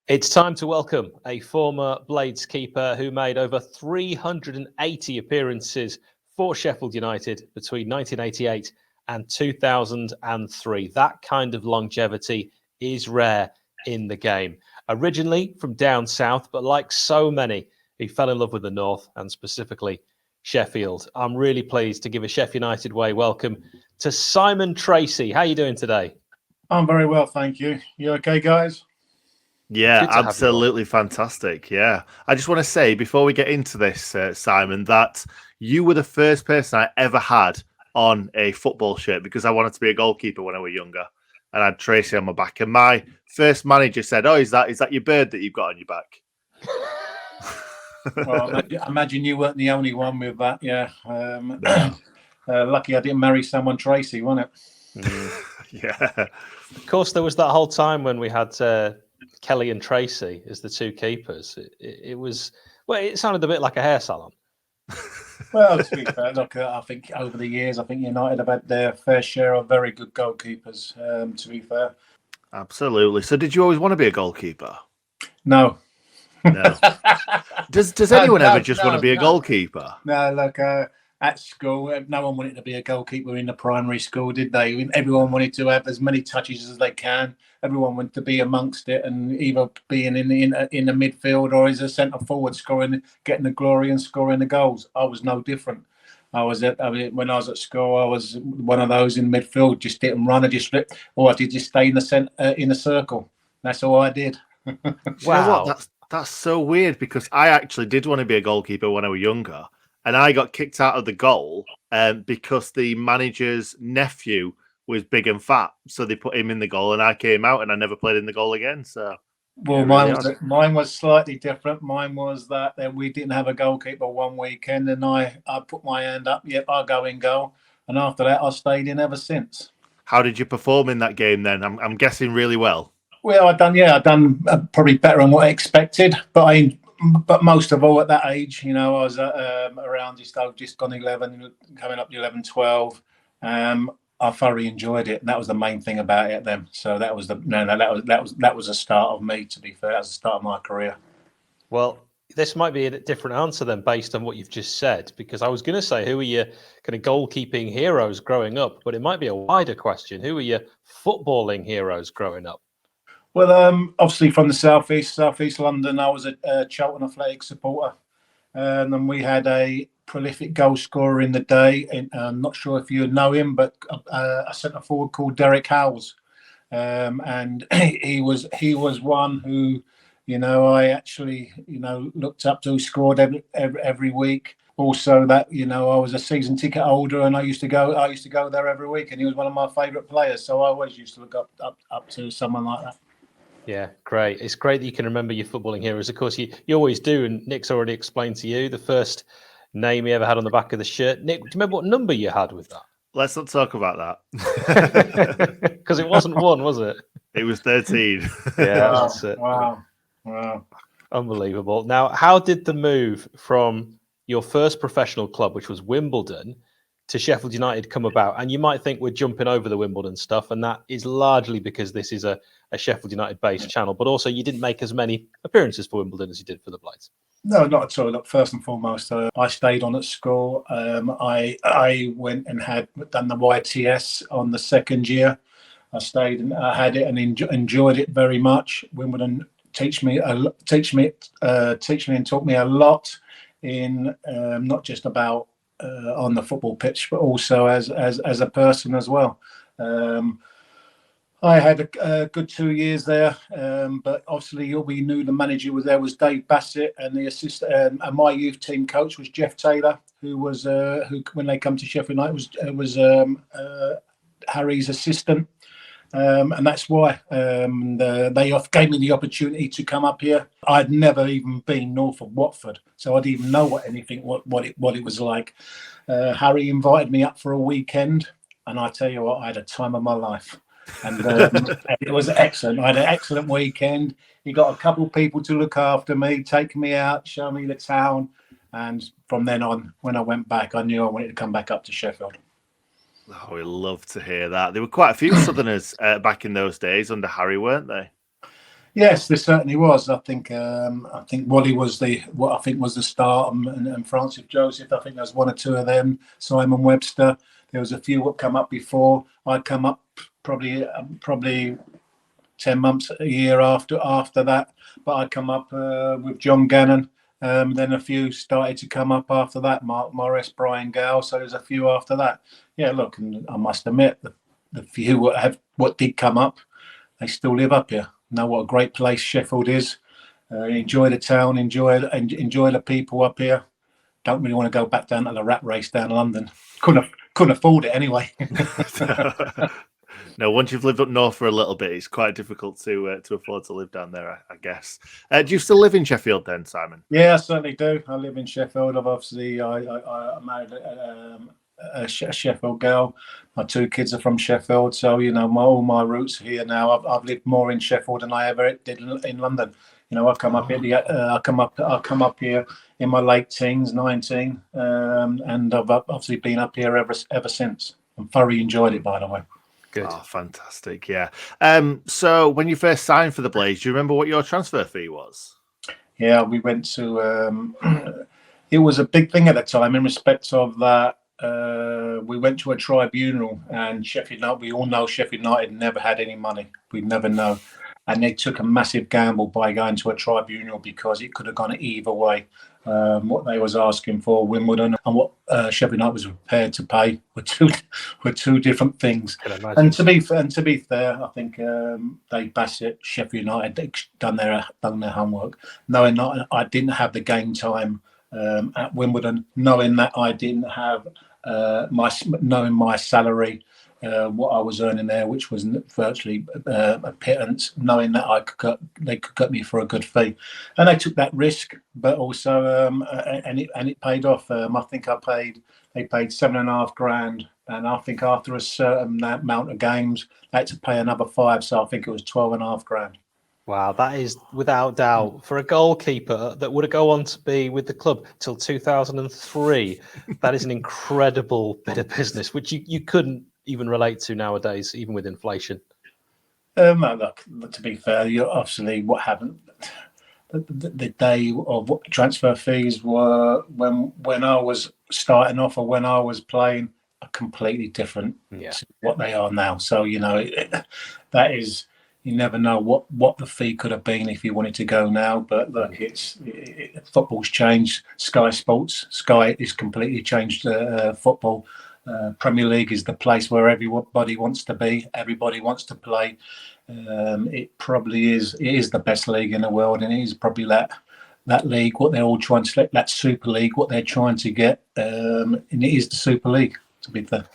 It's time to welcome a former Blades keeper who made over 380 appearances for Sheffield United between 1988 and 2003. That kind of longevity is rare in the game. Originally from down south, but like so many, he fell in love with the north and specifically Sheffield. I'm really pleased to give a Sheff United Way welcome to Simon Tracey. How are you doing today? I'm very well, thank you. You okay, guys? Yeah, absolutely fantastic. Yeah. I just want to say, before we get into this, Simon, that you were the first person I ever had on a football shirt because I wanted to be a goalkeeper when I was younger. And I had Tracey on my back. And my first manager said, "Oh, is that your bird that you've got on your back?" Well, I imagine you weren't the only one with that. Yeah. Lucky I didn't marry someone Tracey, wasn't it? Yeah. Of course, there was that whole time when we had Kelly and Tracey as the two keepers. It was, well, it sounded a bit like a hair salon. Well, to be fair, look, I think over the years, I think United have had their fair share of very good goalkeepers, to be fair. Absolutely. So did you always want to be a goalkeeper? No. No. Does anyone ever just want to be a goalkeeper? No, look, at school, no one wanted to be a goalkeeper in the primary school, did they? Everyone wanted to have as many touches as they can. Everyone wanted to be amongst it and either being in the midfield or as a centre forward, scoring, getting the glory and scoring the goals. I was no different. When I was at school, I was one of those in midfield, just didn't run, or I did just stay in the circle. That's all I did. Wow, that's so weird because I actually did want to be a goalkeeper when I was younger. And I got kicked out of the goal because the manager's nephew was big and fat. So they put him in the goal and I came out and I never played in the goal again. So, well, yeah, mine was slightly different. Mine was that we didn't have a goalkeeper one weekend and I put my hand up. Yep, I'll go in goal. And after that, I stayed in ever since. How did you perform in that game then? I'm guessing really well. Well, I've done probably better than what I expected. But most of all, at that age, I was around just gone 11, coming up to 11, 12. I thoroughly enjoyed it, and that was the main thing about it then. So that was that was the start of me. To be fair, that was the start of my career. Well, this might be a different answer then, based on what you've just said, because I was going to say, who are your kind of goalkeeping heroes growing up? But it might be a wider question. Who are your footballing heroes growing up? Well, obviously from the southeast London, I was a Charlton Athletic supporter, and then we had a prolific goal scorer in the day. And I'm not sure if you know him, but a centre forward called 𝗏𝗏𝗃𝗏𝗃, and he was one who, I actually looked up to, who scored every week. Also, that I was a season ticket holder, and I used to go there every week, and he was one of my favourite players. So I always used to look up to someone like that. Yeah, great. It's great that you can remember your footballing heroes. Of course, you always do. And Nick's already explained to you the first name he ever had on the back of the shirt. Nick, do you remember what number you had with that? Let's not talk about that. Because it wasn't 1, was it? It was 13. Yeah, that's it. Wow. Unbelievable. Now, how did the move from your first professional club, which was Wimbledon, to Sheffield United come about? And you might think we're jumping over the Wimbledon stuff, and that is largely because this is a Sheffield United-based channel, but also you didn't make as many appearances for Wimbledon as you did for the Blades. No, not at all. Look, first and foremost, I stayed on at school. I went and had done the YTS on the second year. I stayed and I had it and enjoyed it very much. Wimbledon teach me and taught me a lot in not just about on the football pitch, but also as a person as well. I had a good 2 years there, but obviously we knew the manager was 𝗍𝗏𝗏𝗏𝗏, and the assistant and my youth team coach was Sheff Taylor, who when they come to Sheffield United was Harry's assistant, and that's why they gave me the opportunity to come up here. I'd never even been north of Watford, so I didn't even know what it was like. Harry invited me up for a weekend, and I tell you what, I had a time of my life. And it was excellent. I had an excellent weekend. He got a couple of people to look after me, take me out, show me the town. And from then on, when I went back, I knew I wanted to come back up to Sheffield. Oh, we love to hear that. There were quite a few Southerners back in those days under Harry, weren't they? Yes, there certainly was. I think Wally was what I think was the start, and Francis Joseph. I think there was one or two of them. Simon Webster. There was a few that come up before. I'd come up probably 10 months, a year after that. But I'd come up with John Gannon. Then a few started to come up after that. Mark Morris, Brian Gow. So there's a few after that. Yeah, look, and I must admit the few what did come up, they still live up here. Know what a great place Sheffield is. Enjoy the town, enjoy the people up here. Don't really want to go back down to the rat race down London. Couldn't afford it anyway. No, once you've lived up north for a little bit, it's quite difficult to afford to live down there, I guess. Do you still live in Sheffield then, Simon? Yeah, I certainly do. I live in Sheffield. I married a Sheffield girl. My two kids are from Sheffield, so all my roots are here now. I've lived more in Sheffield than I ever did in London. I come up here. I come up here in my late teens, 19, and I've obviously been up here ever since. I've thoroughly enjoyed it, by the way. Good. Oh, fantastic! Yeah. So when you first signed for the Blades, do you remember what your transfer fee was? Yeah, we went to. It was a big thing at the time in respect of that. We went to a tribunal, and Sheffield United. We all know Sheffield United never had any money. We'd never know, and they took a massive gamble by going to a tribunal because it could have gone either way. What they was asking for Wimbledon and what Sheffield United was prepared to pay were two different things. And to be fair, I think 𝗍𝗿𝗶𝗶𝗃, Sheffield United, they done their homework, knowing that I didn't have the game time at Wimbledon, knowing that I didn't have my salary. What I was earning there, which was virtually a pittance, knowing that they could get me for a good fee, and they took that risk, but also and it paid off. I think they paid $7,500, and I think after a certain amount of games, they had to pay another $5,000, so I think it was $12,500. Wow, that is without doubt for a goalkeeper that would go on to be with the club till 2003. That is an incredible bit of business, which you couldn't even relate to nowadays, even with inflation. Look, to be fair, obviously what happened the day of what transfer fees were when I was starting off or when I was playing are completely different to what they are now. So that is, you never know what the fee could have been if you wanted to go now. But look, football's changed. Sky is completely changed football. Premier League is the place where everybody wants to be. Everybody wants to play. It probably is. It is the best league in the world, and it is probably that league. What they're all trying to select, that Super League, what they're trying to get, and it is the Super League. To be fair,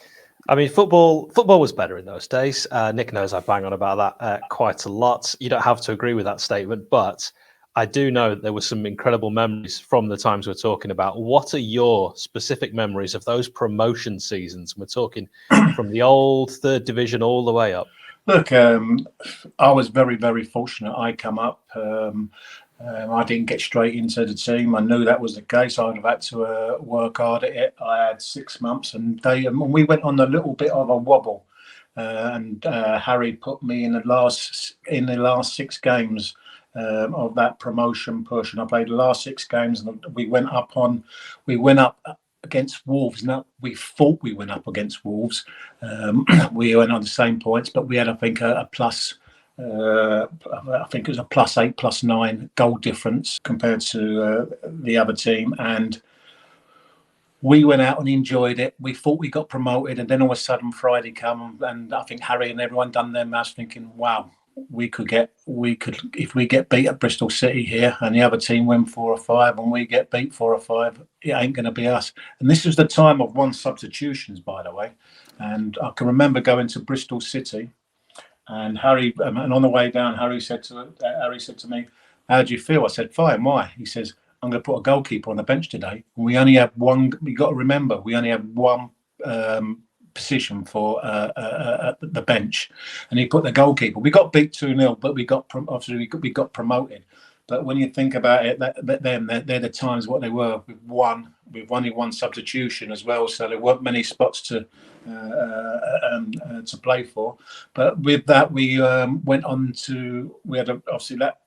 I mean, football was better in those days. Nick knows I bang on about that quite a lot. You don't have to agree with that statement, but I do know that there were some incredible memories from the times we're talking about. What are your specific memories of those promotion seasons? We're talking from the old third division all the way up. Look, I was very, very fortunate. I come up. I didn't get straight into the team. I knew that was the case. I'd have had to work hard at it. I had 6 months, and we went on a little bit of a wobble. And Harry put me in the last 6 games of that promotion push, and I played the last 6 games, and we went up against Wolves. Now we thought we went up against Wolves. We went on the same points, but we had, I think, a plus. I think it was a +8, +9 goal difference compared to the other team, and we went out and enjoyed it. We thought we got promoted, and then all of a sudden Friday come, and I think Harry and everyone done their maths, thinking, "Wow, we could if we get beat at Bristol City here, and the other team win 4 or 5, and we get beat 4 or 5, it ain't going to be us." And this was the time of 1 substitutions, by the way. And I can remember going to Bristol City, and Harry, and on the way down, Harry said to me, "How do you feel?" I said, "Fine." "Why?" He says, "I'm going to put a goalkeeper on the bench today. We only have one. We got to remember, we only have one position for the bench," and he put the goalkeeper. We got beat 2-0, but we got promoted. But when you think about it, they're the times what they were with one with only one substitution as well, so there weren't many spots to play for. But with that, we went on to obviously that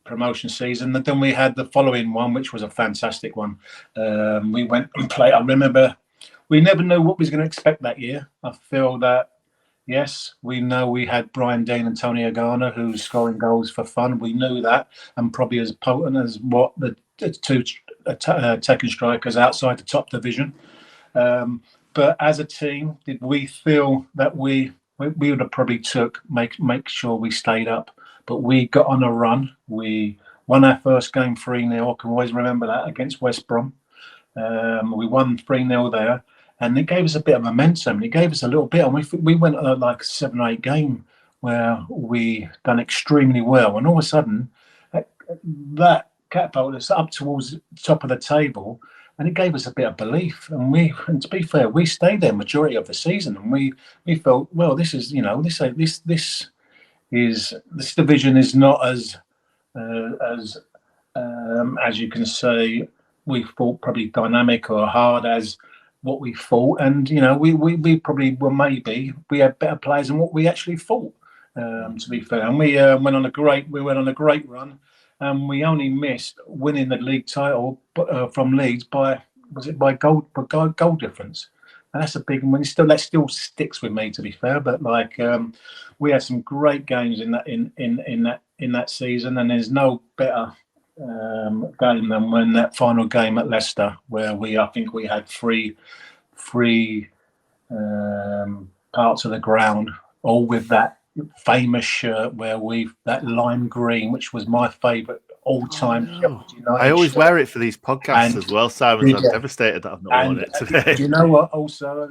promotion season, and then we had the following one, which was a fantastic one. We went and played. I remember we never knew what we was going to expect that year. I feel that. Yes, we know we had Brian Deane and Tony Agana who's scoring goals for fun. We knew that, and probably as potent as what the two attacking strikers outside the top division. But as a team, did we feel that we would have probably make sure we stayed up? But we got on a run. We won our first game 3-0. I can always remember that, against West Brom. We won 3-0 there. And it gave us a bit of momentum. It gave us a little bit. And we went on like a 7 or 8 game where we done extremely well. And all of a sudden, that catapulted us up towards the top of the table. And it gave us a bit of belief. And to be fair, we stayed there majority of the season. And we felt, well, this is, this division is not as you can say, we thought probably dynamic or hard as what we thought, and we probably we had better players than what we actually thought. To be fair, and we went on a great run, and we only missed winning the league title from Leeds by goal difference, and that's a big one. That still sticks with me, to be fair. But we had some great games in that season, and there's no better game than when that final game at Leicester, where I think we had three parts of the ground, all with that famous shirt where that lime green, which was my favourite all-time. I always wear it for these podcasts as well, Simon. I'm devastated that I've not worn it today. Do you know what? Also,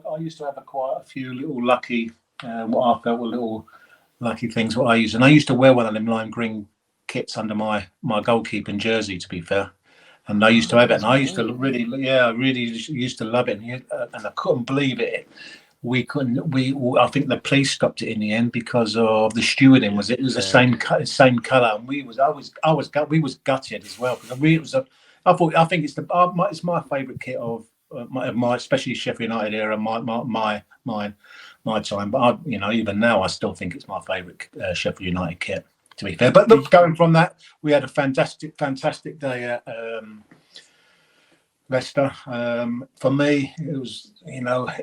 I used to have quite a few little lucky, what I felt were little lucky things. What I used, and I used to wear one of them lime green kits under my goalkeeping jersey, to be fair. And I used to have it, and I used to really used to love it. And I couldn't believe it. I think the police stopped it in the end because of the stewarding. It was the same colour, and we was gutted as well, because I think it's my favourite kit of my especially Sheffield United era, my time. But even now I still think it's my favourite Sheffield United kit, to be fair. But look, going from that, we had a fantastic day at Leicester. For me, it was,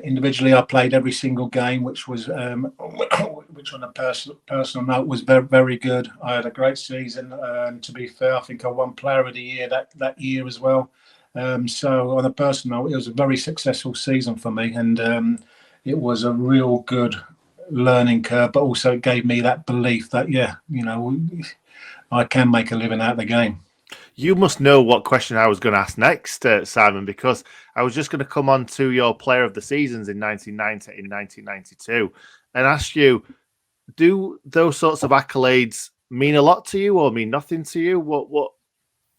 individually I played every single game, which was which on a personal note was very, very good. I had a great season. To be fair, I think I won Player of the Year that year as well. So on a personal note, it was a very successful season for me, and it was a real good learning curve, but also it gave me that belief that I can make a living out of the game. You must know what question I was going to ask next, Simon, because I was just going to come on to your player of the seasons in 1990 and 1992 and ask you, do those sorts of accolades mean a lot to you or mean nothing to you? What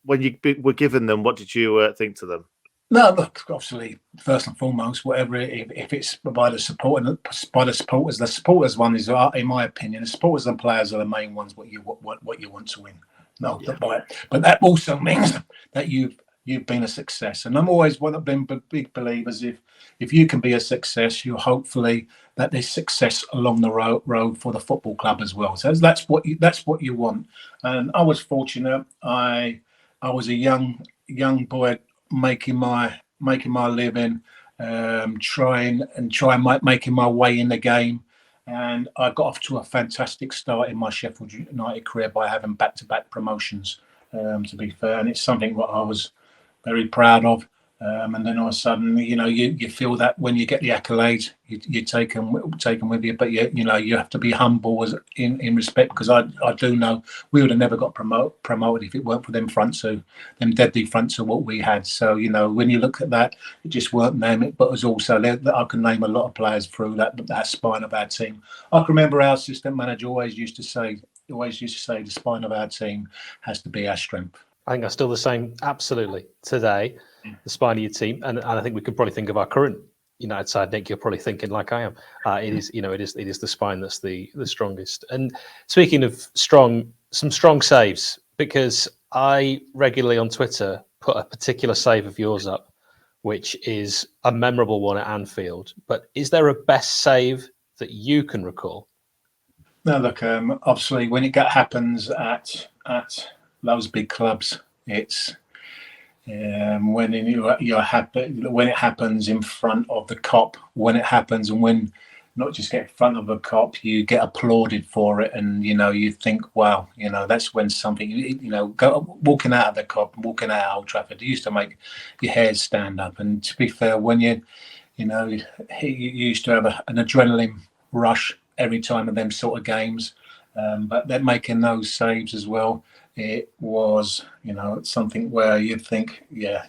when you were given them, what did you think to them? No, look, obviously, first and foremost, whatever, if it's by the supporters, the supporters one is, in my opinion, the supporters and players are the main ones. What you want to win. No, but that also means that you've been a success, and I'm always one of them big believers. If you can be a success, you hopefully that there's success along the road for the football club as well. So that's what you want. And I was fortunate. I was a young boy making my living, making my way in the game. And I got off to a fantastic start in my Sheffield United career by having back-to-back promotions, to be fair. And it's something that I was very proud of. And then all of a sudden, you feel that when you get the accolades, you take them with you. But you have to be humble in respect, because I do know we would have never got promoted if it weren't for them deadly fronts of what we had. So when you look at that, it just weren't them. But it was also I can name a lot of players through that spine of our team. I can remember our assistant manager always used to say the spine of our team has to be our strength. I think that's still the same, absolutely, today, the spine of your team. And I think we could probably think of our current United side, Nick, you're probably thinking like I am. It is the spine that's the strongest. And speaking of some strong saves, because I regularly on Twitter put a particular save of yours up, which is a memorable one at Anfield. But is there a best save that you can recall? No, look, obviously when it happens at those big clubs, it's when it happens in front of the cop, when it happens, and when not just get in front of a cop, you get applauded for it, and you think, wow, that's when something, walking out of the cop, walking out of Old Trafford, it used to make your hairs stand up. And to be fair, when you used to have an adrenaline rush every time of them sort of games, but they're making those saves as well. It was, something where you'd think, yeah,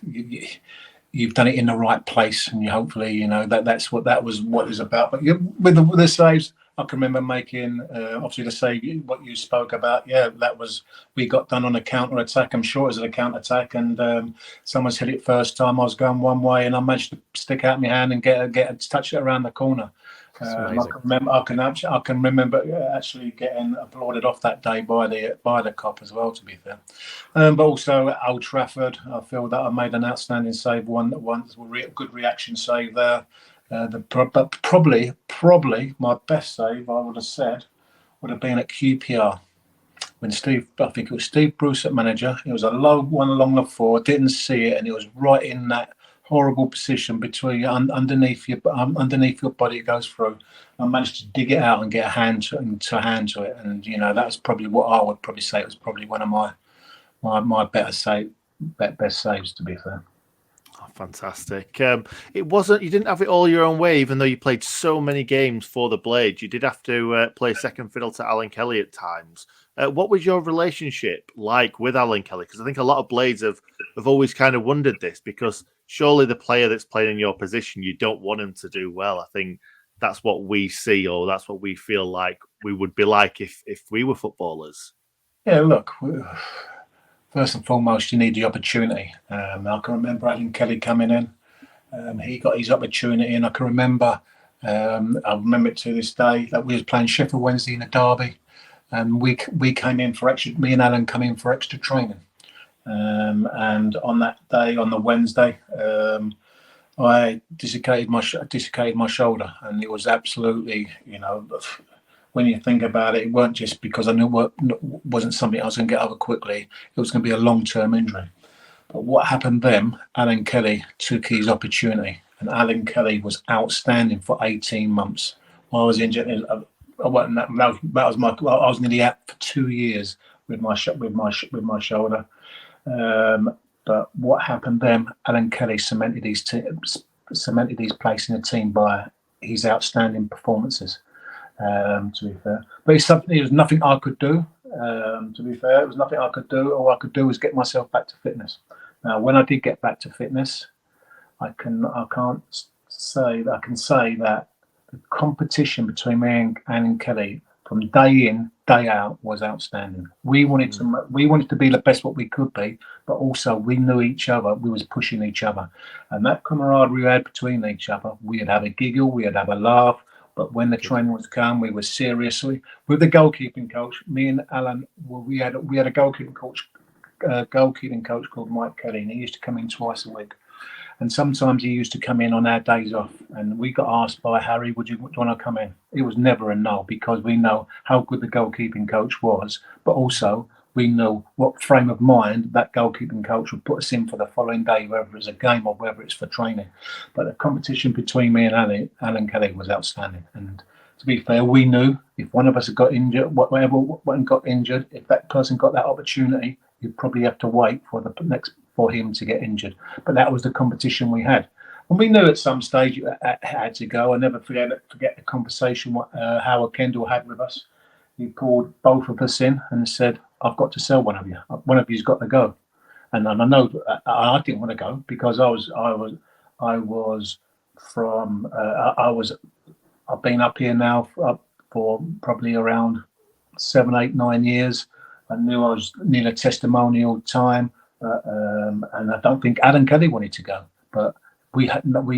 you've done it in the right place, and you hopefully, that's what it's about. But with the saves, I can remember making, obviously the save, what you spoke about. Yeah, we got done on a counter attack. I'm sure it was a counter attack, and someone's hit it first time. I was going one way, and I managed to stick out my hand and touch it around the corner. I can remember actually getting applauded off that day by the cop as well, to be fair. But also at Old Trafford, I feel that I made an outstanding save. Good reaction save there. But probably my best save, I would have said, would have been at QPR when I think it was Steve Bruce at manager. It was a low one along the floor. Didn't see it, and it was right in that horrible position between underneath your body. It goes through. I managed to dig it out and get a hand to it, and that's probably what I would probably say. It was probably one of my best saves, to be fair. Oh, fantastic. It wasn't. You didn't have it all your own way, even though you played so many games for the Blades. You did have to play second fiddle to Alan Kelly at times. What was your relationship like with Alan Kelly? Because I think a lot of Blades have always kind of wondered this, because surely the player that's playing in your position, you don't want him to do well. I think that's what we see, or that's what we feel like we would be like if we were footballers. Yeah, look, first and foremost, you need the opportunity. I can remember Alan Kelly coming in. He got his opportunity, and I can remember, I remember it to this day, that we was playing Sheffield Wednesday in a derby, and we came in for extra. Me and Alan come in for extra training. And on that day, on the Wednesday, I dislocated my shoulder, and it was absolutely, when you think about it, it weren't just because I knew it wasn't something I was going to get over quickly. It was going to be a long-term injury. But what happened then, Alan Kelly took his opportunity, and Alan Kelly was outstanding for 18 months. While I was injured, I was nearly out for 2 years with my shoulder. But what happened then, Alan Kelly cemented his place in the team by his outstanding performances. To be fair, but it was nothing I could do. To be fair, it was nothing I could do. All I could do was get myself back to fitness. Now, when I did get back to fitness, I can say that the competition between me and Alan Kelly from day in, day out was outstanding. We wanted to be the best what we could be, but also we knew each other. We was pushing each other, and that camaraderie we had between each other. We'd have a giggle, we'd have a laugh. But when the training was come, we were seriously with the goalkeeping coach. Me and Alan, we had a goalkeeping coach called Mike Kelly, and he used to come in twice a week. And sometimes he used to come in on our days off, and we got asked by Harry, do you want to come in? It was never a no, because we know how good the goalkeeping coach was, but also we know what frame of mind that goalkeeping coach would put us in for the following day, whether it's a game or whether it's for training. But the competition between me and Alan Kelly was outstanding. And to be fair, we knew if one of us had got injured, if that person got that opportunity, you'd probably have to wait for him to get injured. But that was the competition we had. And we knew at some stage it had to go. I never forget the conversation Howard Kendall had with us. He called both of us in and said, I've got to sell one of you. One of you's got to go. And I know I didn't want to go, because I've been up here now for probably around 7, 8, 9 years. I knew I was near a testimonial time. And I don't think Alan Kelly wanted to go, but we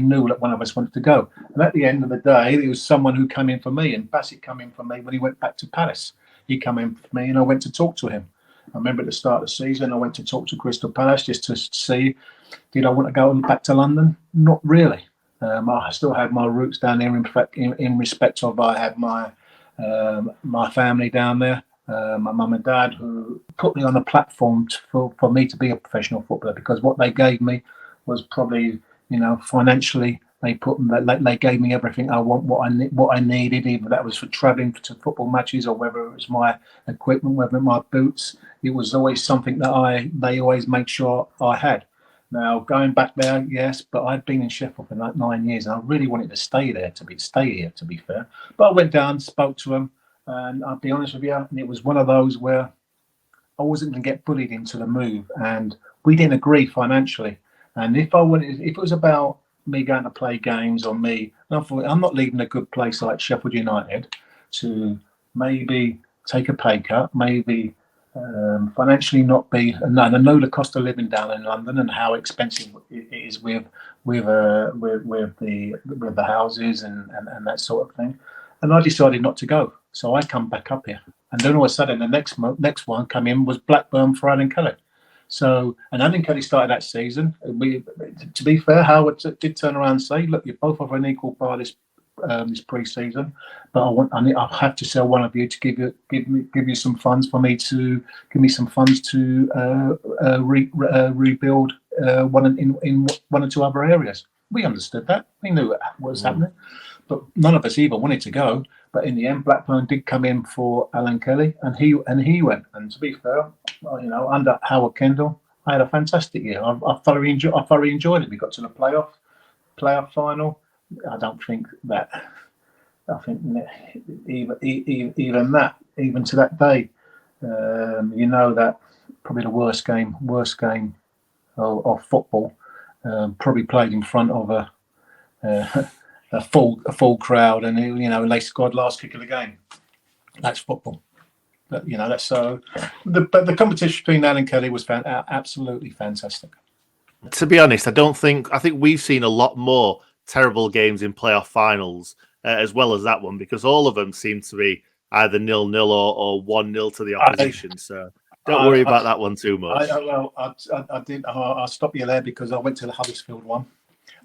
knew that one of us wanted to go. And at the end of the day, there was someone who came in for me, and Bassett came in for me when he went back to Palace. He came in for me, and I went to talk to him. I remember at the start of the season, I went to talk to Crystal Palace just to see, did I want to go back to London? Not really. I still had my roots down there in respect of I had my family down there, my mum and dad, who put me on a platform for me to be a professional footballer, because what they gave me was probably, financially, they gave me everything I want, what I needed, either that was for travelling to football matches or whether it was my equipment, whether my boots. It was always something that they always made sure I had. Now, going back there, yes, but I'd been in Sheffield for like 9 years, and I really wanted to stay here, to be fair. But I went down, spoke to them, and I'll be honest with you, and it was one of those where I wasn't going to get bullied into the move, and we didn't agree financially. And if it was about me going to play games or me, I thought, I'm not leaving a good place like Sheffield United to maybe take a pay cut, maybe financially not be. And I know the cost of living down in London and how expensive it is with the houses and that sort of thing. And I decided not to go, so I come back up here. And then all of a sudden, the next one come in was Blackburn for Alan Kelly. So, and Alan Kelly started that season. To be fair, Howard did turn around and say, "Look, you're both of an equal bar this pre-season, but I have to sell one of you to give you some funds for me to give me some funds to rebuild in one or two other areas." We understood that. We knew what was happening, but none of us even wanted to go. But in the end, Blackburn did come in for Alan Kelly, and he went. And to be fair, under Howard Kendall, I had a fantastic year. I thoroughly enjoyed it. We got to the playoff final. I think even to that day, that probably the worst game of football, probably played in front of a full crowd, and they scored last kick of the game. That's football. But that's so. But the competition between Alan and Kelly was absolutely fantastic. To be honest, I think we've seen a lot more terrible games in playoff finals as well as that one, because all of them seem to be either 0-0 or 1-0 to the opposition. So don't worry about that one too much. I'll stop you there because I went to the Huddersfield one,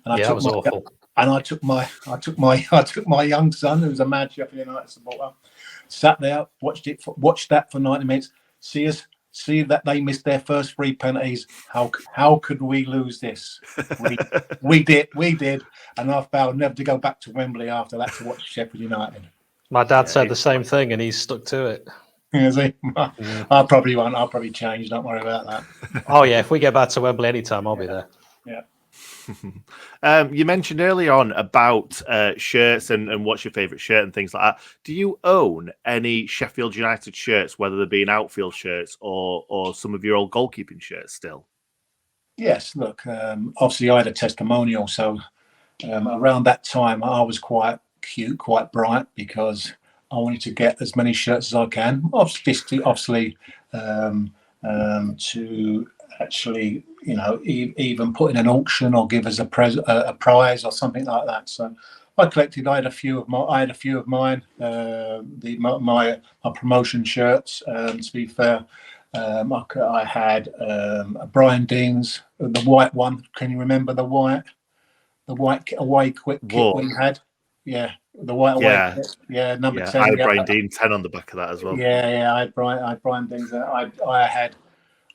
and that was awful. And I took my young son, who's a mad Sheffield United supporter, sat there, watched that for 90 minutes. See that they missed their first 3 penalties. How could we lose this? We did, and I vowed never to go back to Wembley after that to watch Sheffield United. My dad said the same thing, and he's stuck to it. Is he? I probably won't. I'll probably change. Don't worry about that. Oh yeah, if we get back to Wembley anytime, I'll be there. Yeah. You mentioned earlier on about shirts and what's your favourite shirt and things like that. Do you own any Sheffield United shirts, whether they be outfield shirts or some of your old goalkeeping shirts still? Yes, look, obviously I had a testimonial, so around that time I was quite cute, quite bright, because I wanted to get as many shirts as I can. Obviously to actually, even put in an auction or give us a prize or something like that. So I collected. I had a few of mine. My promotion shirts. To be fair, I had Brian Dean's, the white one. Can you remember the white away quick kit we had? Yeah, the white away kit. Yeah, number 10. I had Brian Dean 10 on the back of that as well. Yeah, I had Brian Dean's.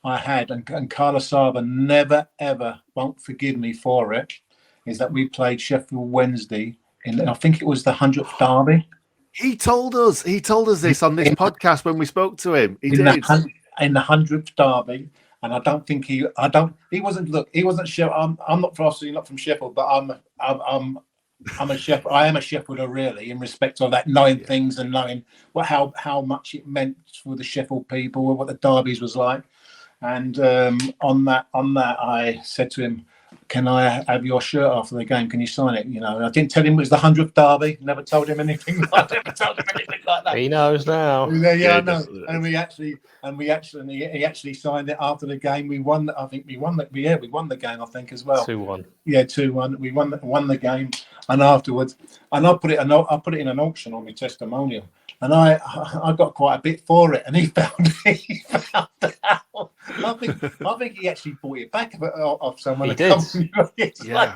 I had, and 𝗏𝗂𝗏𝗶 never ever won't forgive me for it, is that we played Sheffield Wednesday I think it was the 100th derby. He told us this on this podcast when we spoke to him. He did. In the 100th derby, and I don't think he wasn't Sheffield. I'm not from Sheffield, but I'm a Sheffield. I am a Sheffielder, really, in respect of that, knowing things and knowing how much it meant for the Sheffield people, what the derbies was like. And on that, I said to him, "Can I have your shirt after the game? Can you sign it?" I didn't tell him it was the 100th derby. Never told him anything like that. He knows now. Yeah, I know. And he actually signed it after the game. We won. I think we won. We won the game. I think as well. 2-1. Yeah, 2-1. We won the game. And afterwards, I put it in an auction on my testimonial. And I got quite a bit for it, and he found I think he actually bought it back off someone. He did. Yeah.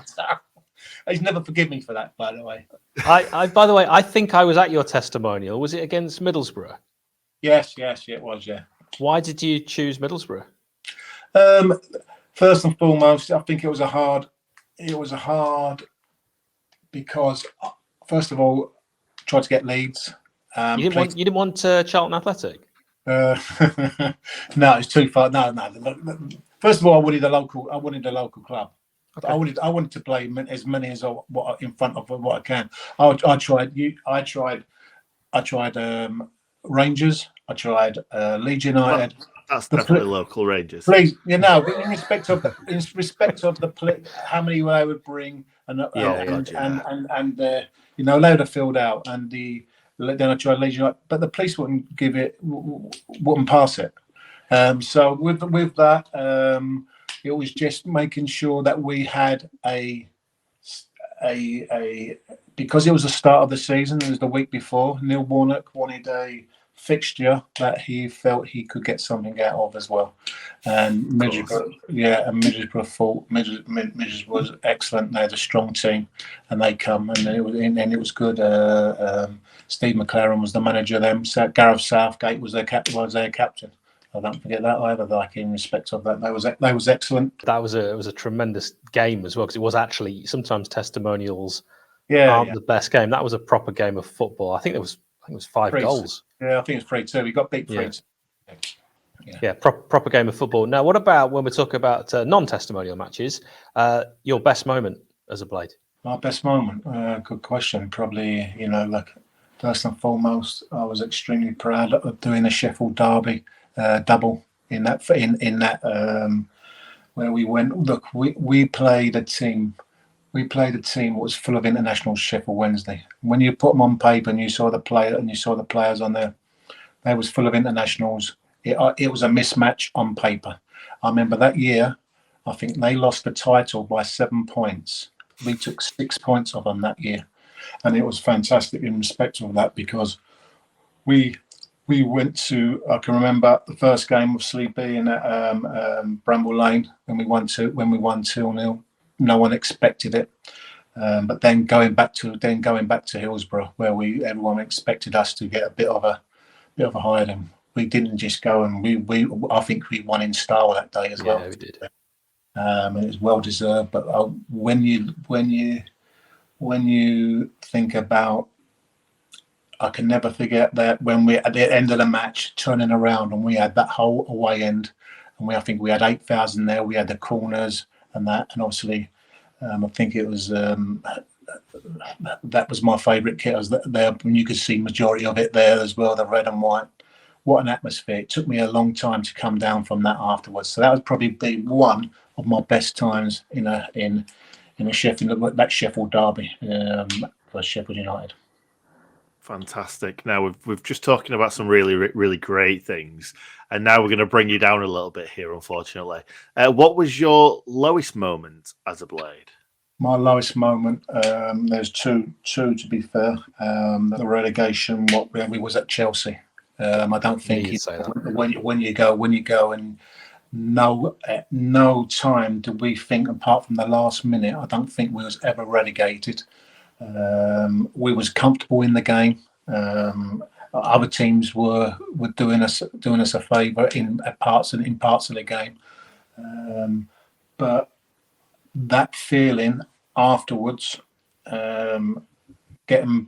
He's never forgiven me for that, by the way. By the way, I think I was at your testimonial. Was it against Middlesbrough? Yes, it was. Yeah. Why did you choose Middlesbrough? First and foremost, I think it was a hard because, first of all, tried to get Leeds. You didn't want Charlton Athletic? No, it's too far. No. First of all, I wanted a local club. Okay. I wanted to play as many as in front of what I can. I tried Rangers. I tried Leeds United. Well, that's definitely local Rangers. Please, but in respect of how many they would bring, and they would have filled out, and then I tried Leeds United, but the police wouldn't pass it. So with that, it was just making sure that we had because it was the start of the season. It was the week before. Neil Warnock wanted a fixture that he felt he could get something out of as well. And Middlesbrough was excellent. They had a strong team, and they come, and it was good. Steve McLaren was the manager of them. Gareth Southgate was their captain. I don't forget that either. Like, in respect of that, that was excellent. It was a tremendous game as well, because it was actually, sometimes testimonials aren't the best game. That was a proper game of football. I think it was 5 goals. Yeah, I think it's 3-2. We got beat 3-2. Yeah, proper game of football. Now, what about when we talk about non-testimonial matches? Your best moment as a Blade? My best moment? Good question. Probably, first and foremost, I was extremely proud of doing a Sheffield derby double in that where we went. Look, we played a team. We played a team that was full of internationals. Sheffield Wednesday. When you put them on paper and you saw the players on there, they was full of internationals. It was a mismatch on paper. I remember that year. I think they lost the title by 7 points. We took 6 points off them that year, and it was fantastic in respect of that, because we went to. I can remember the first game of Sleepy in Bramble Lane when we won 2-0. No one expected it, but then going back to Hillsborough, where everyone expected us to get a bit of a higher than. We didn't just go, and I think we won in style that day as well. Yeah, we did. And it was well deserved. But when you think about, I can never forget that when we at the end of the match turning around, and we had that whole away end, and I think we had 8,000 there. We had the corners and that, and obviously, I think it was that was my favourite kit. I was there, and you could see majority of it there as well, the red and white. What an atmosphere! It took me a long time to come down from that afterwards. So that would probably be one of my best times in a Sheffield derby for Sheffield United. Fantastic. Now we've just talking about some really, really great things, and now we're going to bring you down a little bit here, unfortunately. What was your lowest moment as a Blade? My lowest moment, there's two to be fair. The relegation, when we was at Chelsea. I don't think when you go and at no time did we think, apart from the last minute, I don't think we was ever relegated. We was comfortable in the game. Other teams were doing us a favour in parts of the game, but that feeling afterwards, getting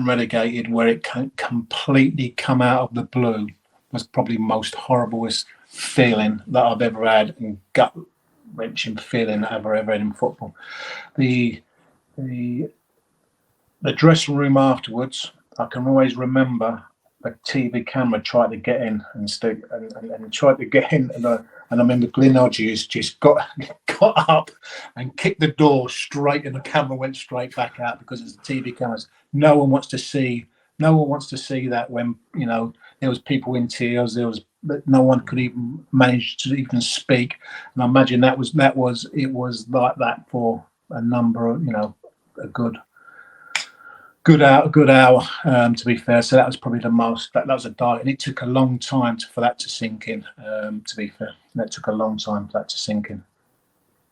relegated, where it can completely come out of the blue, was probably the most horriblest feeling that I've ever had, and gut-wrenching feeling that I've ever had in football. The dressing room afterwards, I can always remember a TV camera tried to get in and tried to get in, and I remember Glyn Hodges just got up and kicked the door straight, and the camera went straight back out, because it's the TV cameras. No one wants to see that when there was people in tears. No one could even manage to even speak, and I imagine it was like that for a number of a good Good hour. To be fair, so that was probably the most. That was a dark, and it took a long time for that to sink in. To be fair, that took a long time for that to sink in.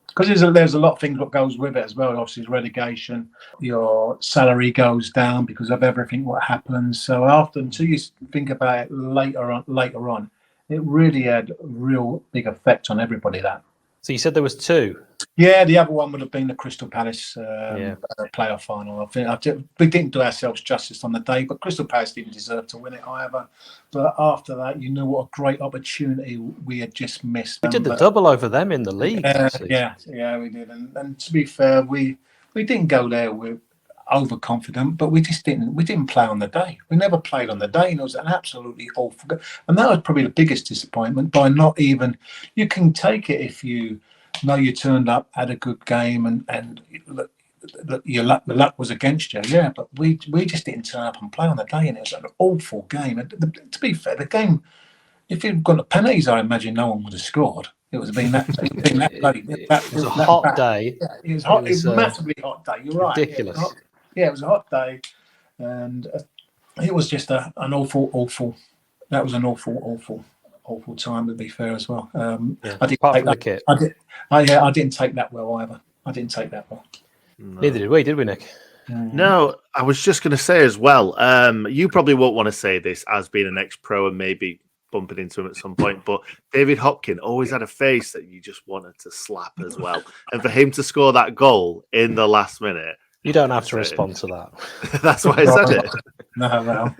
Because there's a lot of things what goes with it as well. Obviously, relegation, your salary goes down because of everything what happens. So until you think about it later on, it really had a real big effect on everybody. That. So you said there was two. Yeah, the other one would have been the Crystal Palace playoff final. I think we didn't do ourselves justice on the day, but Crystal Palace didn't deserve to win it either. But after that, you know what a great opportunity we had just missed. We did the double over them in the league. Yeah, we did. And to be fair, we didn't go there with overconfident, but we didn't play on the day. We never played on the day, and it was an absolutely awful. And that was probably the biggest disappointment. By not even, you can take it if you know you turned up, had a good game, and look, the luck was against you. Yeah, but we just didn't turn up and play on the day, and it was an awful game. And to be fair, the game, if you'd gone to penalties, I imagine no one would have scored. It was been that bloody. It was a hot day. Yeah, it was hot. It was a massively hot day. You're right. Ridiculous. It was a hot day, and it was just an awful. That was an awful time, to be fair, as well. I didn't take that. Kit. I didn't take that well either. I didn't take that well. No. Neither did we, Nick? No, I was just going to say as well. You probably won't want to say this as being an ex-pro and maybe bumping into him at some point, but David Hopkins always had a face that you just wanted to slap as well. And for him to score that goal in the last minute, you don't have to respond to that. That's why I said it. No.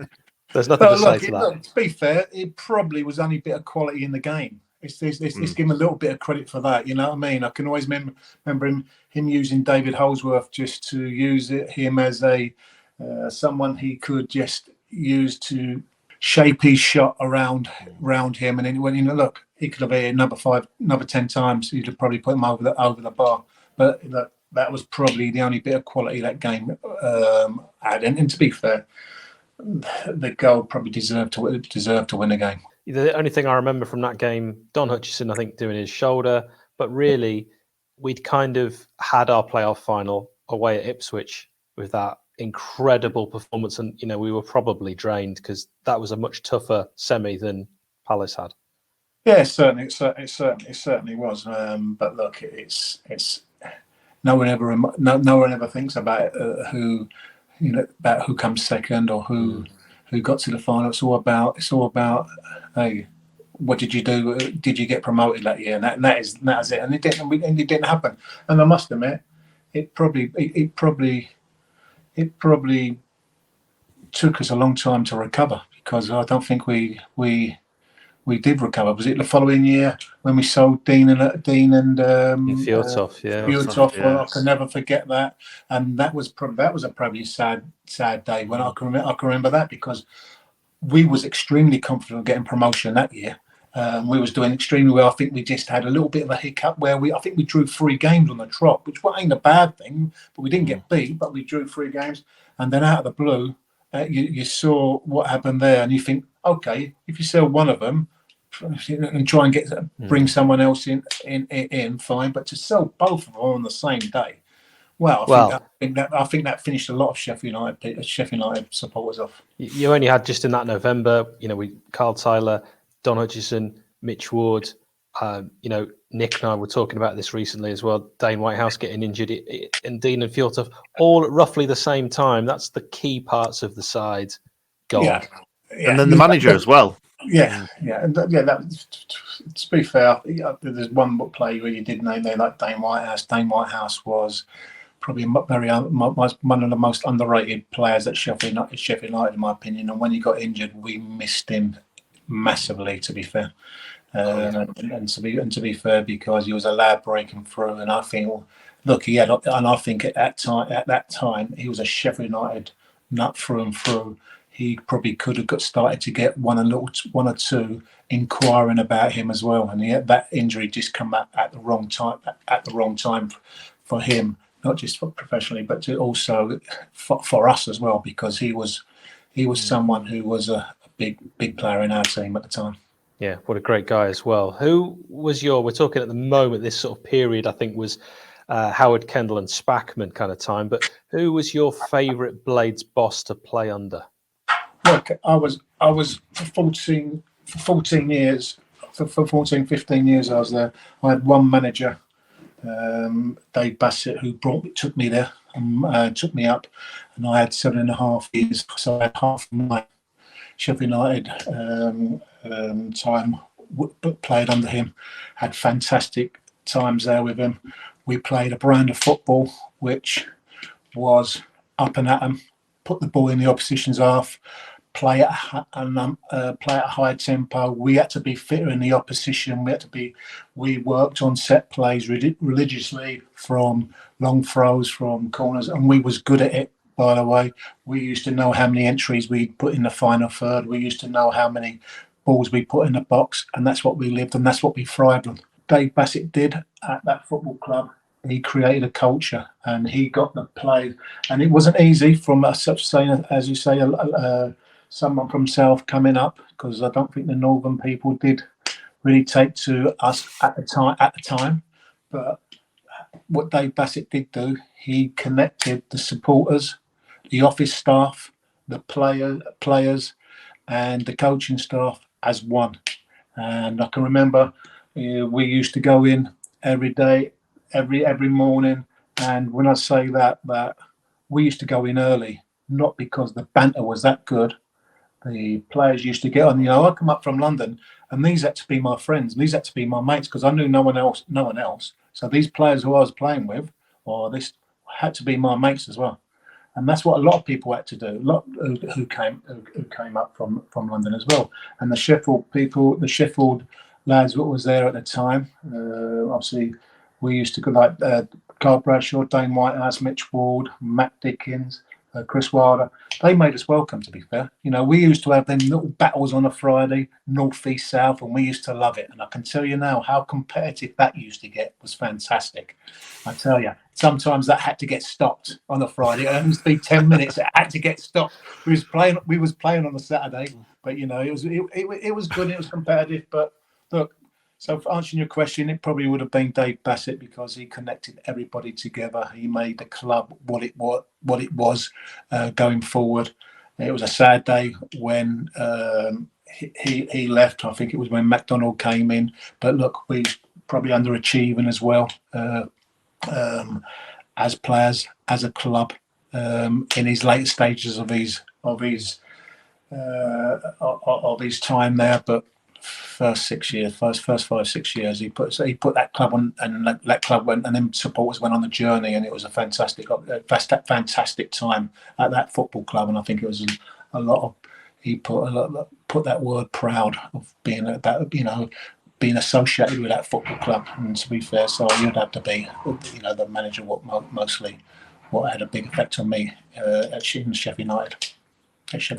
There's nothing to say to that. Look, to be fair, it probably was only a bit of quality in the game. It's give him a little bit of credit for that. You know what I mean? I can always remember him using David Holdsworth just to use him as a someone he could just use to shape his shot around him. And then when look, he could have hit another 10 times. He'd have probably put him over the bar. But that was probably the only bit of quality that game had. And to be fair, the goal probably deserved to win the game. The only thing I remember from that game, Don Hutchison, I think, doing his shoulder, but really, we'd kind of had our playoff final away at Ipswich with that incredible performance, and we were probably drained because that was a much tougher semi than Palace had. Yeah, it certainly was. But look, it's no one ever thinks about who comes second or who got to the final. It's all about hey, what did you do? Did you get promoted that year? And that is it. And it didn't happen. And I must admit, it probably took us a long time to recover, because I don't think we did recover. Was it the following year when we sold Dean and 𝗬𝗏𝗏? 𝗬𝗏𝗏. Well, I can never forget that, and that was probably a sad day when I can remember that, because we was extremely confident of getting promotion that year. We was doing extremely well. I think we just had a little bit of a hiccup where I think we drew 3 games on the trot, which ain't a bad thing, but we didn't get beat, but we drew 3 games. And then out of the blue, you saw what happened there, and you think, okay, if you sell one of them and try and bring someone else in, fine. But to sell both of them on the same day, I think that finished a lot of Sheffield United supporters off. You only had, just in that November, Carl Tyler, Don Hutchison, Mitch Ward, Nick and I were talking about this recently as well. Dane Whitehouse getting injured, and Dean and 𝗬𝗏𝗏, all at roughly the same time. That's the key parts of the side gone. Yeah. And then the manager as well. Yeah. That, to be fair, there's one play where you did name there, like Dane Whitehouse. Dane Whitehouse was probably one of the most underrated players at Sheffield United, in my opinion. And when he got injured, we missed him massively, to be fair. And to be fair, because he was a lad breaking through, and I think, I think at that time he was a Sheffield United nut through and through. He probably could have started to get one or two inquiring about him as well, and that injury just come at the wrong time for him, not just for professionally, but also for us as well, because he was someone who was a big player in our team at the time. Yeah, what a great guy as well. Who was we're talking at the moment, this sort of period, I think, was Howard, Kendall and Spackman kind of time. But who was your favourite Blades boss to play under? Look, I was for 14 years, for 14, 15 years I was there. I had one manager, 𝗍𝗿𝗃𝗃, who took me there and took me up, and I had 7.5 years. So I had half of my Sheffield United time played under him. Had fantastic times there with him. We played a brand of football which was up and at 'em, put the ball in the opposition's half, play at a high tempo. We had to be fitter in the opposition. We worked on set plays religiously, from long throws, from corners, and we was good at it. By the way, we used to know how many entries we put in the final third. We used to know how many balls we put in the box, and that's what we lived, and that's what we thrived on. 𝗍𝗿𝗃𝗃 did at that football club. He created a culture, and he got the play, and it wasn't easy from such saying, as you say, someone from South coming up, because I don't think the Northern people did really take to us at the time. But what 𝗍𝗿𝗃𝗃 did do, he connected the supporters, the office staff, the players, and the coaching staff as one. And I can remember we used to go in every day, every morning. And when I say that we used to go in early, not because the banter was that good. The players used to get on. I come up from London, and these had to be my friends. These had to be my mates, because I knew no one else. So these players who I was playing with, or this, had to be my mates as well. And that's what a lot of people had to do. A lot who came up from London as well. And the Sheffield people, the Sheffield lads, what was there at the time. Obviously, we used to go like Carl Bradshaw, Dane Whitehouse, Mitch Ward, Matt Dickens, Chris Wilder. They made us welcome, to be fair. We used to have them little battles on a Friday, north, east, south, and we used to love it. And I can tell you now how competitive that used to get was fantastic. I tell you, sometimes that had to get stopped on a Friday. It used to be 10 minutes. It had to get stopped. We was playing on a Saturday, but it was good. It was competitive. But look, so for answering your question, it probably would have been 𝗍𝗿𝗃𝗃, because he connected everybody together. He made the club what it was going forward. It was a sad day when he left. I think it was when McDonald came in. But look, we probably underachieving as well as players, as a club, in his later stages of his time there. But first 5-6 years, he put that club on, and that club went, and then supporters went on the journey, and it was a fantastic time at that football club. And I think it was a lot of, he put that word proud of being being associated with that football club. And to be fair, so you'd have to be the manager what had a big effect on me at Sheffield United.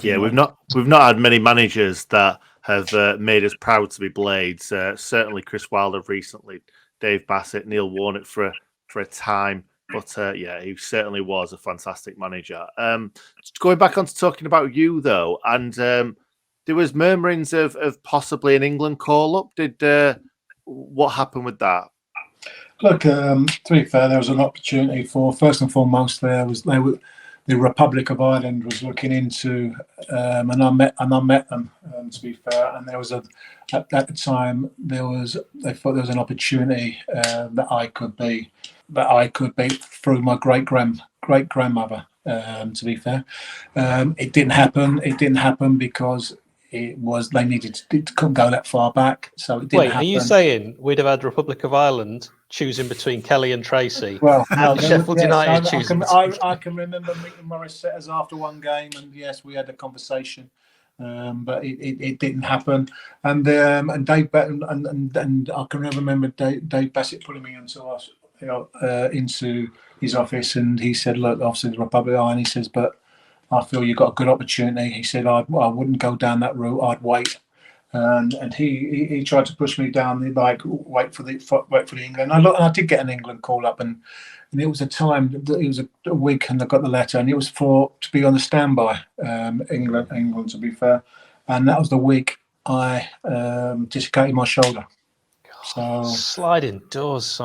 Yeah, we've not had many managers that have made us proud to be Blades. Certainly Chris Wilder recently, 𝗍𝗿𝗃𝗃, Neil Warnock for a time. But yeah, he certainly was a fantastic manager. Going back on to talking about you though, and there was murmurings of possibly an England call-up. What happened with that? Look, to be fair, there was an opportunity for, first and foremost, the Republic of Ireland was looking into, and I met them, to be fair. And there was at the time they thought there was an opportunity that I could be through my great grandmother. To be fair, it didn't happen. It didn't happen because it couldn't go that far back, so it didn't happen. Are you saying we'd have had Republic of Ireland choosing between Kelly and Tracey? Well, no, Sheffield United choosing. I can remember meeting Morris Setters after one game, and yes, we had a conversation, but it didn't happen. And 𝗍𝗿𝗃𝗃 and I can remember 𝗍𝗿𝗃𝗃 pulling me into his office, and he said, "Look, obviously the Republic of Ireland," he says, "but I feel you've got a good opportunity." He said, I wouldn't go down that route. I'd wait. And he tried to push me down, wait for the England. And I did get an England call up, and it was it was a week, and I got the letter, and it was to be on the standby, England, to be fair. And that was the week I dislocated my shoulder. So sliding doors. So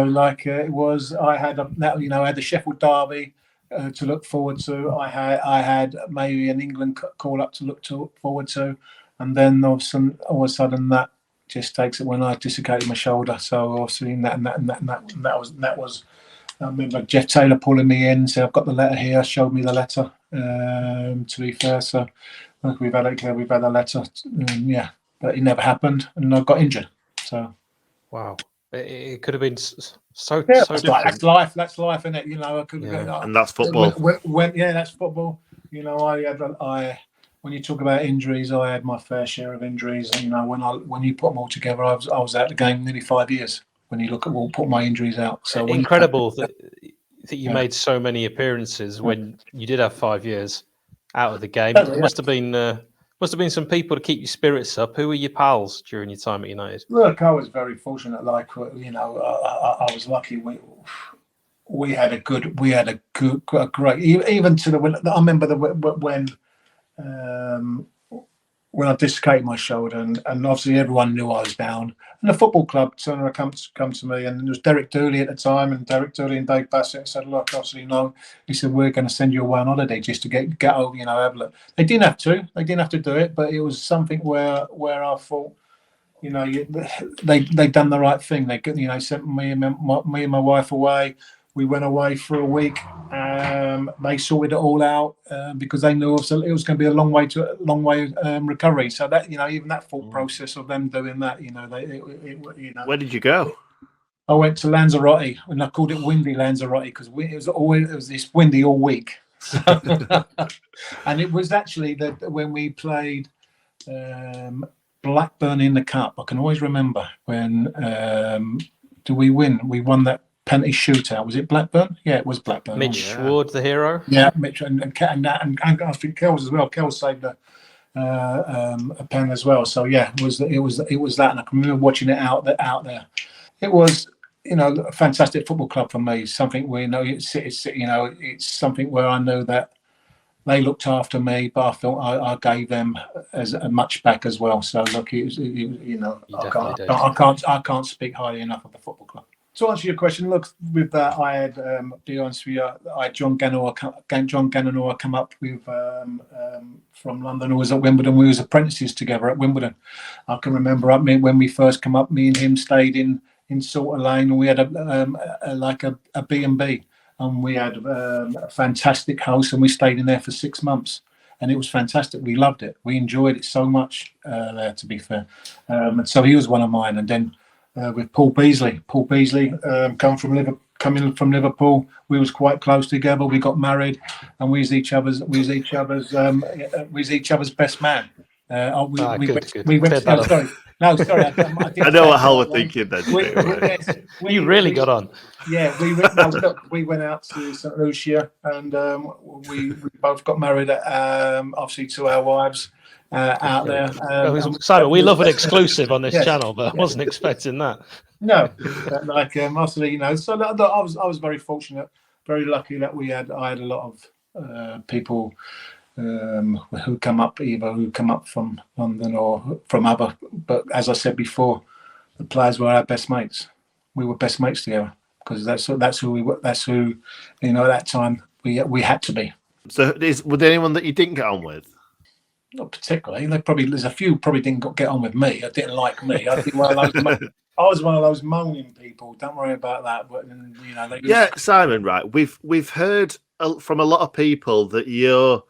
like it was. I had I had the Sheffield derby to look forward to. I had maybe an England call up to look forward to, and then all of a sudden that just takes it when I dislocated my shoulder. So obviously that was. I remember Jeff Taylor pulling me in, so I've got the letter here. Showed me the letter. To be fair, so look, we've had a letter. Yeah, but it never happened, and I got injured. So wow, it could have been so that's life. That's life, isn't it? I could have and that's football. That's football. When you talk about injuries, I had my fair share of injuries. When you put them all together, I was out of the game nearly 5 years. When you look at put my injuries out, so incredible that you made so many appearances when you did have 5 years out of the game. There must have been some people to keep your spirits up. Who were your pals during your time at United? Look, I was very fortunate. Like I was lucky. We had a great. Even to the. I remember when I dislocated my shoulder, and obviously everyone knew I was down. And the football club turned around, come to me, and it was Derek Dooley at the time, and Derek Dooley and Dave Bassett said, "Look, obviously, he said we're going to send you away on holiday just to get over, have a look." They didn't have to do it, but it was something where I thought, they done the right thing. They sent me and my wife away. We went away for a week. They sorted it all out because they knew it was going to be a long way recovery. So that even that thought process of them doing that, Where did you go? I went to Lanzarote, and I called it windy Lanzarote because it was this windy all week. And it was actually that when we played Blackburn in the cup, I can always remember when do we win? We won that penalty shootout. Was it Blackburn? Yeah, it was Blackburn. Mitch Ward, the hero. Yeah, Mitch and I think Kells as well. Kells saved a pen as well. So yeah, it was that, and I can remember watching it out there. It was a fantastic football club for me. Something where it's something where I know that they looked after me, but I felt I gave them as much back as well. So look, I can't speak highly enough of the football club. To answer your question, look, with that, I had, to be honest with you, I had John Gannon come up with from London, who was at Wimbledon. We was apprentices together at Wimbledon. I can remember when we first come up, me and him stayed in Salter Lane, and we had a B&B, and we had a fantastic house, and we stayed in there for 6 months. And it was fantastic. We loved it. We enjoyed it so much there, to be fair. And so he was one of mine. And then with Paul Beasley. Paul Beasley coming from Liverpool. We was quite close together. We got married, and we was each other's best man. We went. Sorry. No, sorry. I know what Hal were thinking then. You really got on. Yeah, we went out to St Lucia, and we both got married. Obviously, to our wives. Out there. Simon, we love an exclusive on this channel, but I wasn't expecting that. No, obviously, so I was very fortunate, very lucky that I had a lot of people who come up from London or from other. But as I said before, the players were our best mates. We were best mates together because that's who we were. That's who at that time we had to be. So, was there anyone that you didn't get on with? Not particularly. There's a few probably didn't get on with me. I didn't like me. I was one of those moaning people. Don't worry about that. But Simon. Right, we've heard from a lot of people that you're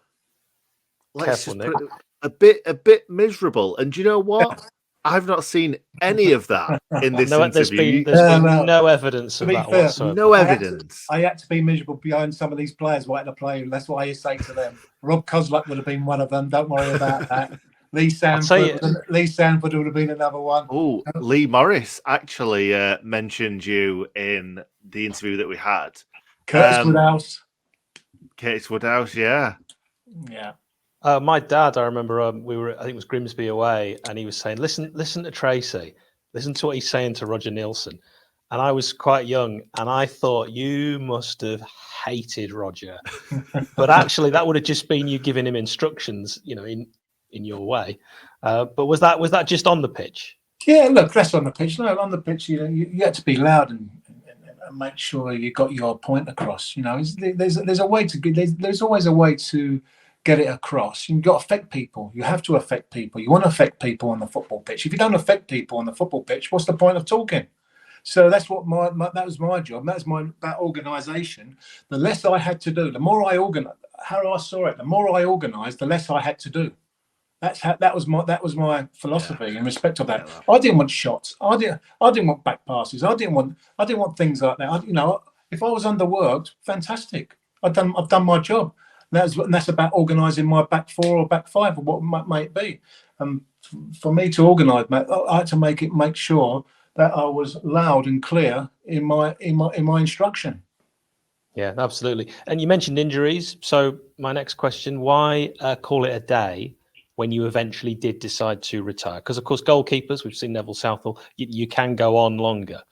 a bit miserable. And do you know what? Yeah. I've not seen any of that in this interview. There's been no evidence of that whatsoever. No evidence. I had to be miserable behind some of these players wanting to play. That's what I say to them. Rob Kozlak would have been one of them. Don't worry about that. Lee Sanford would have been another one. Oh, Lee Morris actually mentioned you in the interview that we had. Curtis Woodhouse, yeah. Yeah. My dad, I remember we were, I think it was Grimsby away, and he was saying, listen to Tracey, listen to what he's saying to Roger Nielsen. And I was quite young, and I thought, you must have hated Roger. But actually, that would have just been you giving him instructions, in your way. But was that just on the pitch? Yeah, look, that's on the pitch. No, on the pitch, you had to be loud and make sure you got your point across. There's a way to get. There's always a way to get it across. You've got to affect people. You have to affect people. You want to affect people on the football pitch. If you don't affect people on the football pitch, what's the point of talking? So that's what that was my job. That organisation. The less I had to do, the more I organised. How I saw it, the more I organised, the less I had to do. That was my philosophy in respect of that. I didn't want shots. I didn't want back passes. I didn't want things like that. If I was underworked, fantastic. I've done my job. And that's about organising my back four or back five or what it might be. For me to organise, I had to make sure that I was loud and clear in my instruction. Yeah, absolutely. And you mentioned injuries. So my next question: why call it a day when you eventually did decide to retire? Because of course, goalkeepers, we've seen Neville Southall, you can go on longer.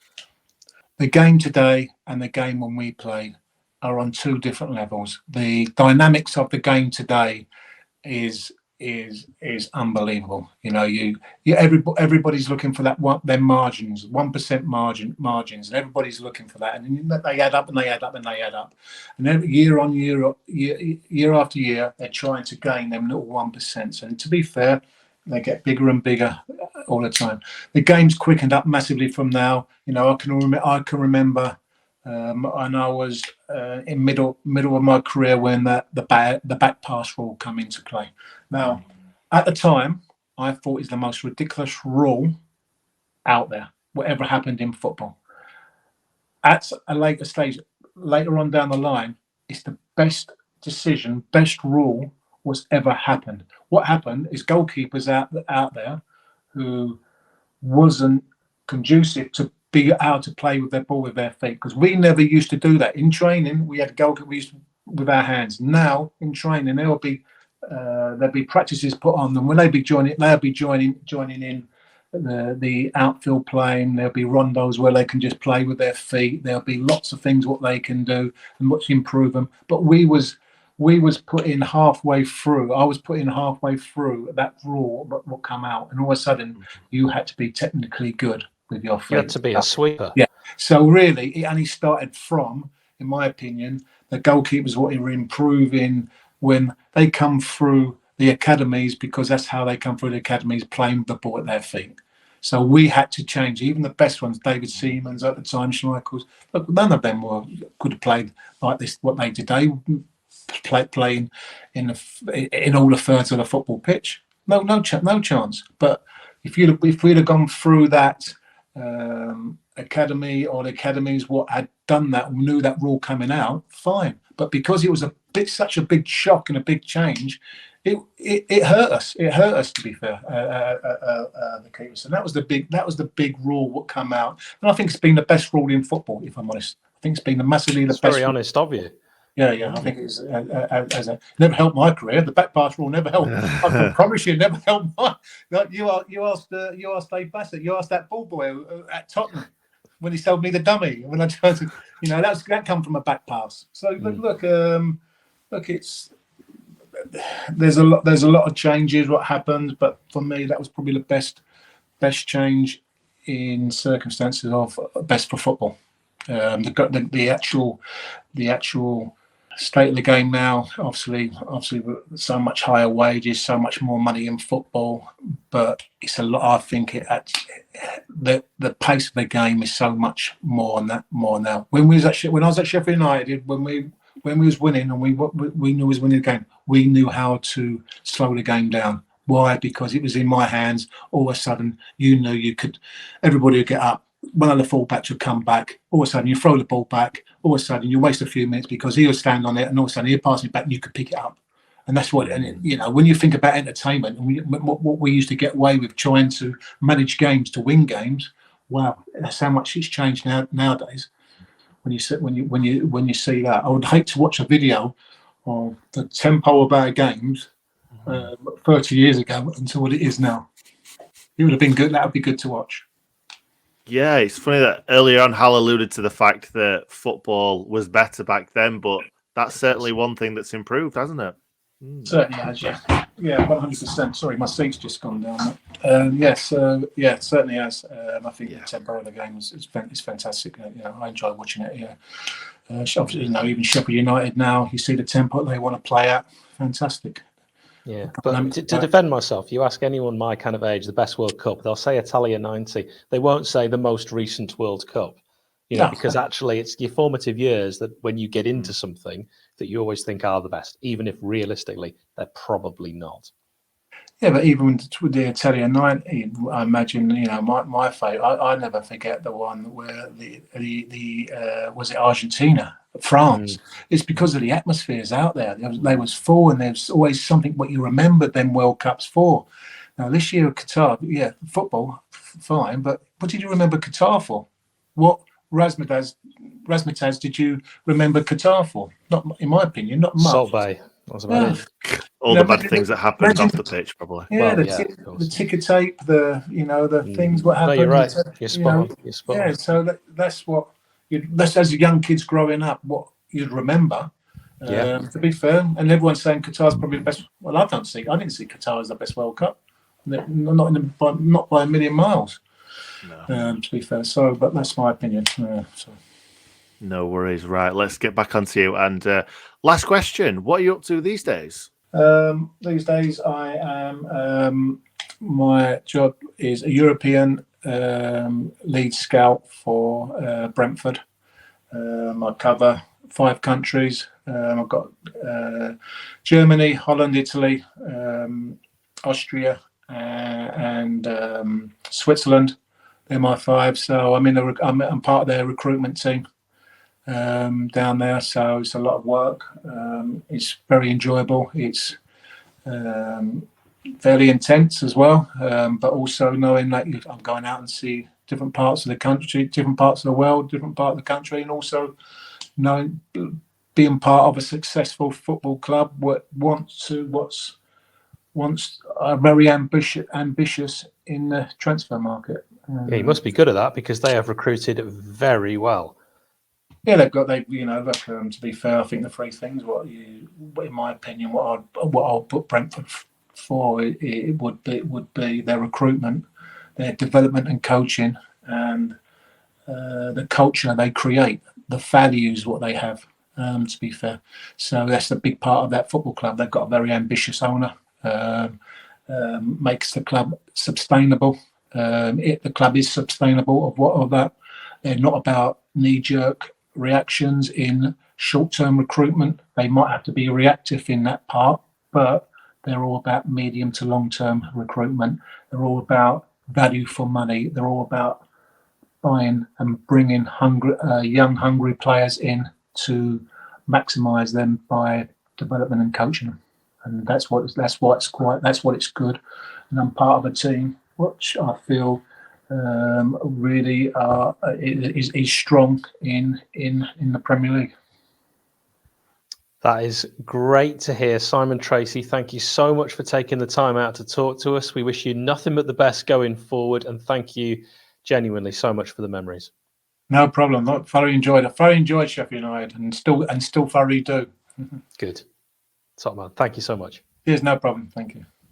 The game today and the game when we played are on two different levels. The dynamics of the game today is unbelievable. Everybody's looking for their margins, 1% margins, and everybody's looking for that, and they add up and they add up and they add up, and every year after year, they're trying to gain them little 1%. And to be fair, they get bigger and bigger all the time. The game's quickened up massively from now. I can remember. And I was in middle of my career when the back pass rule come into play. Now, at the time, I thought it's the most ridiculous rule out there, whatever happened in football. At a later stage, later on down the line, it's the best decision, best rule was ever happened. What happened is goalkeepers out there who wasn't conducive to be able to play with their ball with their feet, because we never used to do that. In training, we had goalkeepers with our hands. Now, in training, there'll be practices put on them. When they'll be joining in the outfield playing. There'll be rondos where they can just play with their feet. There'll be lots of things what they can do and what's improve them. But we was put in halfway through. I was put in halfway through that rule, but what come out, and all of a sudden you had to be technically good with your feet. You had to be a sweeper. Yeah. So really, it only started from, in my opinion, the goalkeepers what were improving when they come through the academies, because that's how they come through the academies, playing with the ball at their feet. So we had to change. Even the best ones, David Seamans at the time, Schmeichels, look, none of them could have played like this. What they did, they playing in all the thirds of the football pitch. No chance. But if we'd have gone through that academy, or the academies what had done that, knew that rule coming out, fine. But because it was such a big shock and a big change, it hurt us. It hurt us, to be fair. The keepers, and that was the big rule what come out. And I think it's been the best rule in football, if I'm honest. I think it's been massively the best. Very honest of you. Yeah. I think it's never helped my career. The back pass rule never helped. I can promise you, it never helped mine. Like you asked 𝗍𝗿𝗶𝗲, you asked that ball boy at Tottenham when he sold me the dummy. When I tried to, that come from a back pass. So look, it's there's a lot of changes what happened, but for me that was probably the best change in circumstances of best for football. The actual state of the game now, obviously so much higher wages, so much more money in football, but it's a lot. I think the pace of the game is so much more now. When I was at Sheffield United, when we was winning and we knew we was winning the game, we knew how to slow the game down. Why? Because it was in my hands. All of a sudden, you knew you could. Everybody would get up. One of the fullbacks would come back. All of a sudden, you throw the ball back. All of a sudden, you waste a few minutes because he'll stand on it, and all of a sudden, he'll pass it back, and you could pick it up. And that's what. And when you think about entertainment, and what we used to get away with trying to manage games to win games, wow, that's how much it's changed nowadays. When you see that, I would hate to watch a video of the tempo of our games 30 years ago until what it is now. It would have been good. That would be good to watch. Yeah, it's funny that earlier on Hal alluded to the fact that football was better back then, but that's certainly one thing that's improved, hasn't it? Certainly has, yeah. Yeah, 100%. Sorry, my seat's just gone down. Yes, yeah, certainly has. I think the tempo of the game is fantastic. I enjoy watching it. Yeah, obviously, even Sheffield United now, you see the tempo they want to play at. Fantastic. Yeah, but to defend myself, you ask anyone my kind of age, the best World Cup, they'll say Italia 90. They won't say the most recent World Cup. Because actually it's your formative years that when you get into something that you always think are the best, even if realistically they're probably not. Yeah, but even with the Italia 90, I imagine, my favourite, I never forget the one where was it Argentina, France? It's because of the atmospheres out there. They was full, and there's always something what you remembered them World Cups for. Now this year Qatar, football, fine, but what did you remember Qatar for? What Razzmatazz, did you remember Qatar for? Not, in my opinion, not much. Salt Bay. That was about it. All the bad things that happened off the pitch, probably. Yeah, the ticker tape, the things what happened. No, you're right. You're spot on. Yeah, so that's what that's as young kids growing up, what you'd remember. To be fair, and everyone's saying Qatar's probably the best. Well, I didn't see Qatar as the best World Cup. Not by a million miles. No. To be fair, but that's my opinion. No worries. Right, let's get back onto you. And last question: what are you up to these days? These days, I am. My job is a European lead scout for Brentford. I cover 5 countries. I've got Germany, Holland, Italy, Austria, and Switzerland. They're my 5, so I'm part of their recruitment team down there. So it's a lot of work. It's very enjoyable. It's fairly intense as well, but also knowing that I'm going out and see different parts of the country, different parts of the world, different part of the country, and also being part of a successful football club are very ambitious in the transfer market. You must be good at that because they have recruited very well. Yeah, to be fair, I think the 3 things, in my opinion, what I'll put Brentford for, it would be their recruitment, their development and coaching, and the culture they create, the values what they have. To be fair, so that's a big part of that football club. They've got a very ambitious owner. Makes the club sustainable. The club is sustainable of that. They're not about knee-jerk reactions in short-term recruitment. They might have to be reactive in that part, but they're all about medium to long-term recruitment. They're all about value for money. They're all about buying and bringing young, hungry players in to maximise them by development and coaching. And that's what it's good. And I'm part of a team which I feel really is strong in the Premier League. That is great to hear, Simon Tracey. Thank you so much for taking the time out to talk to us. We wish you nothing but the best going forward, and thank you genuinely so much for the memories. No problem. I thoroughly enjoyed it. Thoroughly enjoyed Sheffield United, and still thoroughly do. Good. Top man. Thank you so much. Yes, no problem. Thank you.